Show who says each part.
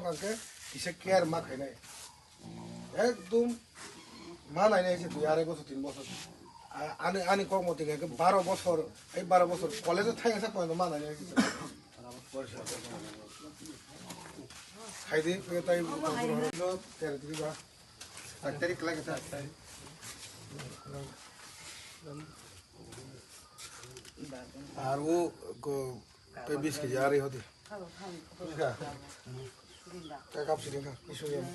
Speaker 1: কাকে কিসে কেয়ার মা খাই নাই একদম মা নাই নাই যে 2.5 বছর 3 বছর আনি আনি কমতি 12 বছর এই 12 বছর কলেজে থাইছে পর্যন্ত মা নাই নাই খাই দি তাই হলো 13 তারিখ বা 8 তারিখ লাগে 8 তারিখ আর ও 20 কেজি আর এই হতে Kakap sih dia, isu yang.